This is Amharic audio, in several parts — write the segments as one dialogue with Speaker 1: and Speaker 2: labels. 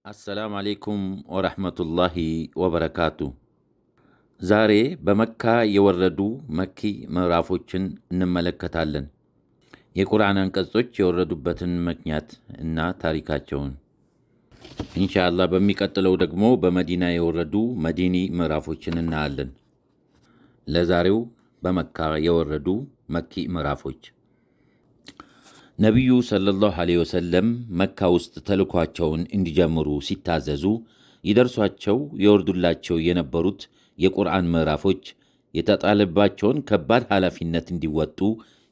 Speaker 1: አሰላሙ አሌይኩም ወረሕመቱላሂ ወበረካቱ። ዛሬ በመካ የወረዱ መኪ ምዕራፎችን እንመለከታለን። የቁርአን አንቀጾች የወረዱበትን ምክንያት እና ታሪካቸውን ኢንሻአላህ። በሚቀጥለው ደግሞ በመዲና የወረዱ መዲኒ ምዕራፎችን እናያለን። ለዛሬው በመካ የወረዱ መኪ ምዕራፎች። ነቢዩ ሰለላሁ ዐለይሂ ወሰለም መካ ውስጥ ተልኳቸውን እንዲጀምሩ ሲታዘዙ ይደርሷቸው የወርዱላቸው የነበሩት የቁርአን ምዕራፎች የተጣለባቸውን ከባድ ኃላፊነት እንዲወጡ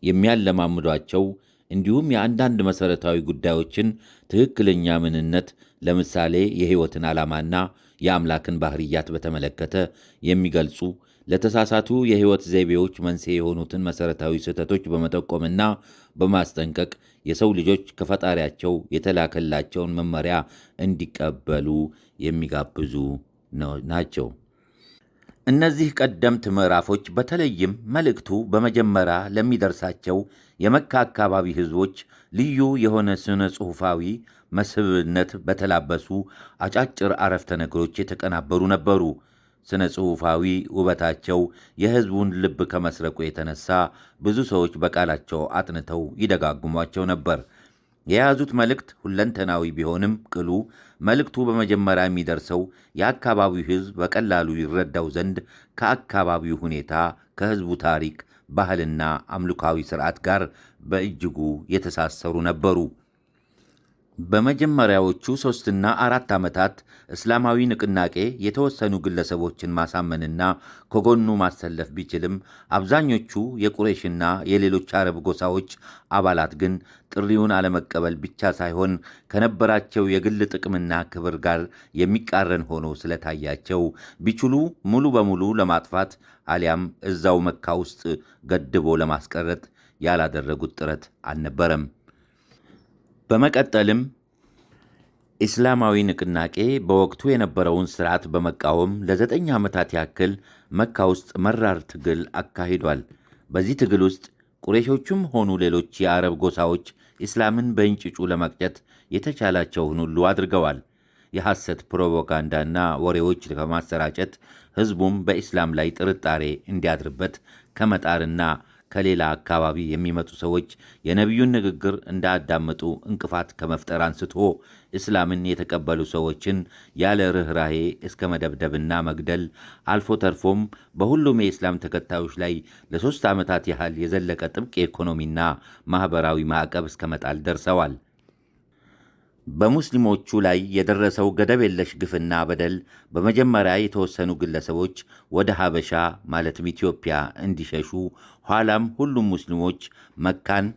Speaker 1: የሚያለማምዷቸው እንዲሁም የአንዳንድ መሠረታዊ ጉዳዮችን ትክክለኛ ምንነት፣ ለምሳሌ የሕይወትን ዓላማና የአምላክን ባሕርያት በተመለከተ የሚገልጹ ለተሳሳቱ የሕይወት ዘይቤዎች መንስኤ የሆኑትን መሠረታዊ ስህተቶች በመጠቆምና በማስጠንቀቅ የሰው ልጆች ከፈጣሪያቸው የተላከላቸውን መመሪያ እንዲቀበሉ የሚጋብዙ ናቸው። እነዚህ ቀደምት ምዕራፎች በተለይም መልእክቱ በመጀመሪያ ለሚደርሳቸው የመካ አካባቢ ሕዝቦች ልዩ የሆነ ስነ ጽሑፋዊ መስህብነት በተላበሱ አጫጭር አረፍተ ነገሮች የተቀናበሩ ነበሩ። ስነ ጽሑፋዊ ውበታቸው የሕዝቡን ልብ ከመስረቁ የተነሳ ብዙ ሰዎች በቃላቸው አጥንተው ይደጋግሟቸው ነበር። የያዙት መልእክት ሁለንተናዊ ቢሆንም ቅሉ መልእክቱ በመጀመሪያ የሚደርሰው የአካባቢው ሕዝብ በቀላሉ ይረዳው ዘንድ ከአካባቢው ሁኔታ፣ ከሕዝቡ ታሪክ፣ ባህልና አምልካዊ ሥርዓት ጋር በእጅጉ የተሳሰሩ ነበሩ። በመጀመሪያዎቹ 3ና 4 ዓመታት እስላማዊ ንቅናቄ የተወሰኑ ግለሰቦችን ማሳመንና ከጎኑ ማሰለፍ ቢችልም አብዛኞቹ የቁረይሽና የሌሎች አረብ ጎሳዎች አባላት ግን ጥሪውን አለመቀበል ብቻ ሳይሆን ከነበራቸው የግል ጥቅምና ክብር ጋር የሚቃረን ሆኖ ስለታያቸው ቢችሉ ሙሉ በሙሉ ለማጥፋት አሊያም እዛው መካ ውስጥ ገድቦ ለማስቀረት ያላደረጉት ጥረት አልነበረም። በመቀጠልም ኢስላማዊ ንቅናቄ በወቅቱ የነበረውን ሥርዓት በመቃወም ለ9 ዓመታት ያክል መካ ውስጥ መራር ትግል አካሂዷል። በዚህ ትግል ውስጥ ቁረይሾቹም ሆኑ ሌሎች የአረብ ጎሳዎች ኢስላምን በእንጭጩ ለመቅጨት የተቻላቸውን ሁሉ አድርገዋል። የሐሰት ፕሮፓጋንዳና ወሬዎች ከማሰራጨት ሕዝቡም በኢስላም ላይ ጥርጣሬ እንዲያድርበት ከመጣርና ከሌላ አካባቢ የሚመጡ ሰዎች የነቢዩን ንግግር እንዳያዳምጡ እንቅፋት ከመፍጠር አንስቶ እስላምን የተቀበሉ ሰዎችን ያለ ርኅራሄ እስከ መደብደብና መግደል አልፎ ተርፎም በሁሉም የእስላም ተከታዮች ላይ ለ3 ዓመታት ያህል የዘለቀ ጥብቅ የኢኮኖሚና ማኅበራዊ ማዕቀብ እስከ መጣል ደርሰዋል። በሙስሊሞቹ ላይ የደረሰው ገደብ የለሽ ግፍና በደል በመጀመሪያ የተወሰኑ ግለሰቦች ወደ ሀበሻ ማለትም ኢትዮጵያ እንዲሸሹ፣ ኋላም ሁሉም ሙስሊሞች መካን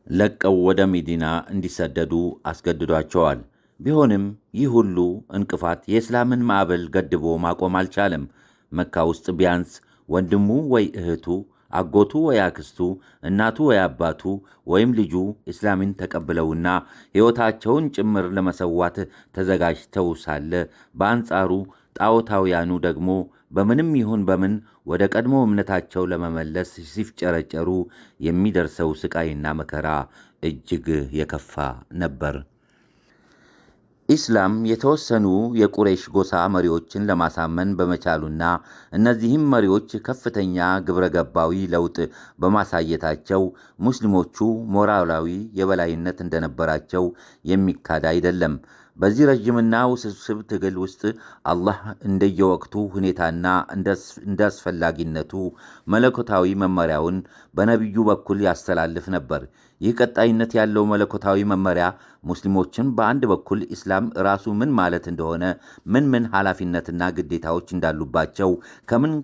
Speaker 1: ለቀው ወደ መዲና እንዲሰደዱ አስገድዷቸዋል። ቢሆንም ይህ ሁሉ እንቅፋት የእስላምን ማዕበል ገድቦ ማቆም አልቻለም። መካ ውስጥ ቢያንስ ወንድሙ ወይ እህቱ፣ አጎቱ ወይ አክስቱ፣ እናቱ ወይ አባቱ ወይም ልጁ እስላምን ተቀብለውና ሕይወታቸውን ጭምር ለመሰዋት ተዘጋጅተው ሳለ በአንጻሩ ጣዖታውያኑ ደግሞ በምንም ይሁን በምን ወደ ቀድሞ እምነታቸው ለመመለስ ሲፍጨረጨሩ የሚደርሰው ስቃይና መከራ እጅግ የከፋ ነበር። ኢስላም የተወሰኑ የቁረይሽ ጎሳ መሪዎችን ለማሳመን በመቻሉና እነዚህም መሪዎች ከፍተኛ ግብረገባዊ ለውጥ በማሳየታቸው ሙስሊሞቹ ሞራላዊ የበላይነት እንደነበራቸው የሚካድ አይደለም። በዚህ ረዥምና ውስብስብ ትግል ውስጥ አላህ እንደየወቅቱ ሁኔታና እንደ አስፈላጊነቱ መለኮታዊ መመሪያውን በነቢዩ በኩል ያስተላልፍ ነበር። ይህ ቀጣይነት ያለው መለኮታዊ መመሪያ ሙስሊሞችን በአንድ በኩል ኢስላም ራሱ ምን ማለት እንደሆነ፣ ምን ኃላፊነትና ግዴታዎች እንዳሉባቸው፣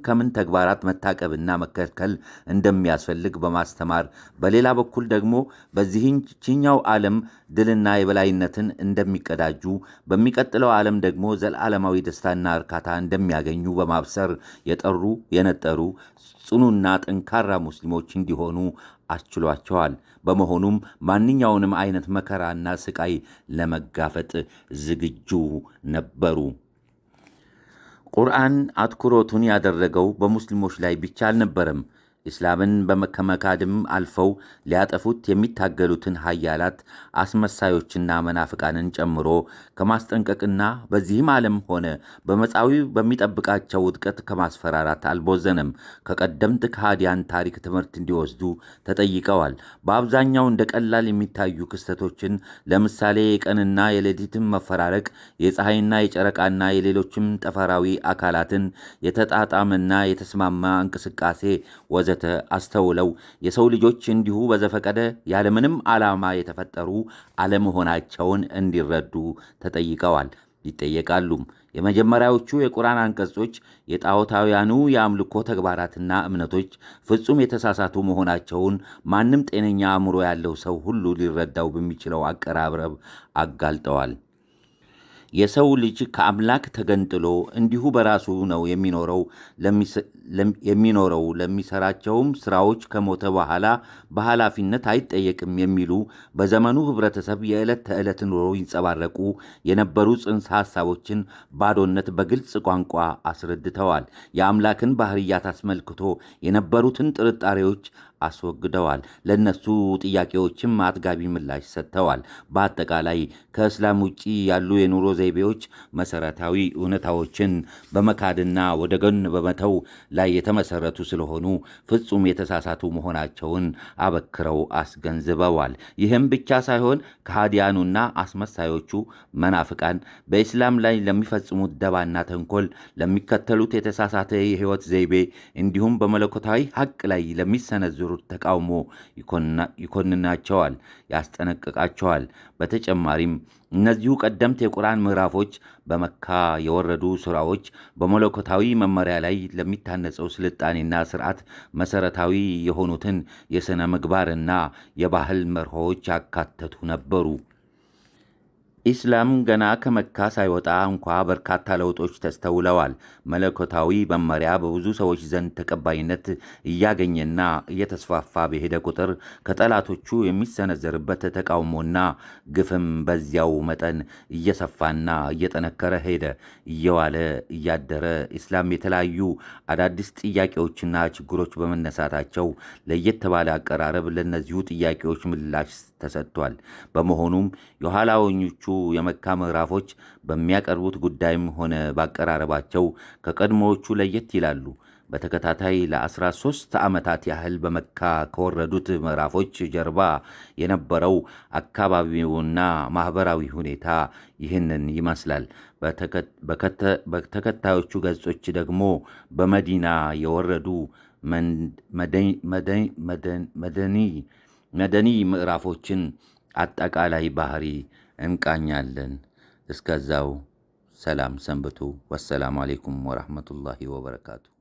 Speaker 1: ከምን ተግባራት መታቀብና መከልከል እንደሚያስፈልግ በማስተማር በሌላ በኩል ደግሞ በዚህኛው ዓለም ድልና የበላይነትን እንደሚቀዳጁ፣ በሚቀጥለው ዓለም ደግሞ ዘላለማዊ ደስታና እርካታ እንደሚያገኙ በማብሰር የጠሩ የነጠሩ ጽኑና ጠንካራ ሙስሊሞች እንዲሆኑ አስችሏቸዋል። በመሆኑም ማንኛውንም አይነት መከራና ስቃይ ለመጋፈጥ ዝግጁ ነበሩ። ቁርአን አትኩሮቱን ያደረገው በሙስሊሞች ላይ ብቻ አልነበረም። ኢስላምን ከመካድም አልፈው ሊያጠፉት የሚታገሉትን ኃያላት አስመሳዮችና መናፍቃንን ጨምሮ ከማስጠንቀቅና በዚህም ዓለም ሆነ በመጻዊው በሚጠብቃቸው ውድቀት ከማስፈራራት አልቦዘነም። ከቀደምት ከሃዲያን ታሪክ ትምህርት እንዲወስዱ ተጠይቀዋል። በአብዛኛው እንደ ቀላል የሚታዩ ክስተቶችን ለምሳሌ የቀንና የሌሊትን መፈራረቅ፣ የፀሐይና የጨረቃና የሌሎችም ጠፈራዊ አካላትን የተጣጣመና የተስማማ እንቅስቃሴ ወዘተ አስተውለው የሰው ልጆች እንዲሁ በዘፈቀደ ያለምንም ዓላማ የተፈጠሩ አለመሆናቸውን እንዲረዱ ተጠይቀዋል ይጠየቃሉም። የመጀመሪያዎቹ የቁርአን አንቀጾች የጣዖታውያኑ የአምልኮ ተግባራትና እምነቶች ፍጹም የተሳሳቱ መሆናቸውን ማንም ጤነኛ አእምሮ ያለው ሰው ሁሉ ሊረዳው በሚችለው አቀራረብ አጋልጠዋል። የሰው ልጅ ከአምላክ ተገንጥሎ እንዲሁ በራሱ ነው የሚኖረው ለሚሰራቸውም ስራዎች ከሞተ በኋላ በኃላፊነት አይጠየቅም የሚሉ በዘመኑ ህብረተሰብ የዕለት ተዕለት ኑሮ ይንጸባረቁ የነበሩ ጽንሰ ሐሳቦችን ባዶነት በግልጽ ቋንቋ አስረድተዋል። የአምላክን ባህርያት አስመልክቶ የነበሩትን ጥርጣሬዎች አስወግደዋል። ለነሱ ጥያቄዎችም አጥጋቢ ምላሽ ሰጥተዋል። በአጠቃላይ ከእስላም ውጪ ያሉ የኑሮ ዘይቤዎች መሰረታዊ እውነታዎችን በመካድና ወደ ጎን በመተው ላይ የተመሰረቱ ስለሆኑ ፍጹም የተሳሳቱ መሆናቸውን አበክረው አስገንዝበዋል። ይህም ብቻ ሳይሆን ከሃዲያኑና አስመሳዮቹ መናፍቃን በኢስላም ላይ ለሚፈጽሙት ደባና ተንኮል፣ ለሚከተሉት የተሳሳተ የህይወት ዘይቤ እንዲሁም በመለኮታዊ ሐቅ ላይ ለሚሰነዝሩ ተቃውሞ ይኮንናቸዋል፣ ያስጠነቅቃቸዋል። በተጨማሪም እነዚሁ ቀደምት የቁርአን ምዕራፎች በመካ የወረዱ ሱራዎች በመለኮታዊ መመሪያ ላይ ለሚታነጸው ስልጣኔና ስርዓት መሰረታዊ የሆኑትን የሥነ ምግባርና የባህል መርሆዎች ያካተቱ ነበሩ። ኢስላም ገና ከመካ ሳይወጣ እንኳ በርካታ ለውጦች ተስተውለዋል። መለኮታዊ መመሪያ በብዙ ሰዎች ዘንድ ተቀባይነት እያገኘና እየተስፋፋ በሄደ ቁጥር ከጠላቶቹ የሚሰነዘርበት ተቃውሞና ግፍም በዚያው መጠን እየሰፋና እየጠነከረ ሄደ። እየዋለ እያደረ ኢስላም የተለያዩ አዳዲስ ጥያቄዎችና ችግሮች በመነሳታቸው ለየት ባለ አቀራረብ ለእነዚሁ ጥያቄዎች ምላሽ ተሰጥቷል። በመሆኑም የኋላኞቹ የመካ ምዕራፎች በሚያቀርቡት ጉዳይም ሆነ ባቀራረባቸው ከቀድሞዎቹ ለየት ይላሉ። በተከታታይ ለ13 ዓመታት ያህል በመካ ከወረዱት ምዕራፎች ጀርባ የነበረው አካባቢውና ማኅበራዊ ሁኔታ ይህንን ይመስላል። በተከታዮቹ ገጾች ደግሞ በመዲና የወረዱ መደኒ ምዕራፎችን አጠቃላይ ባህሪ እንቃኛለን። እስከዛው ሰላም ሰንብቱ። ወሰላሙ አሌይኩም ወረሕመቱላሂ ወበረካቱ።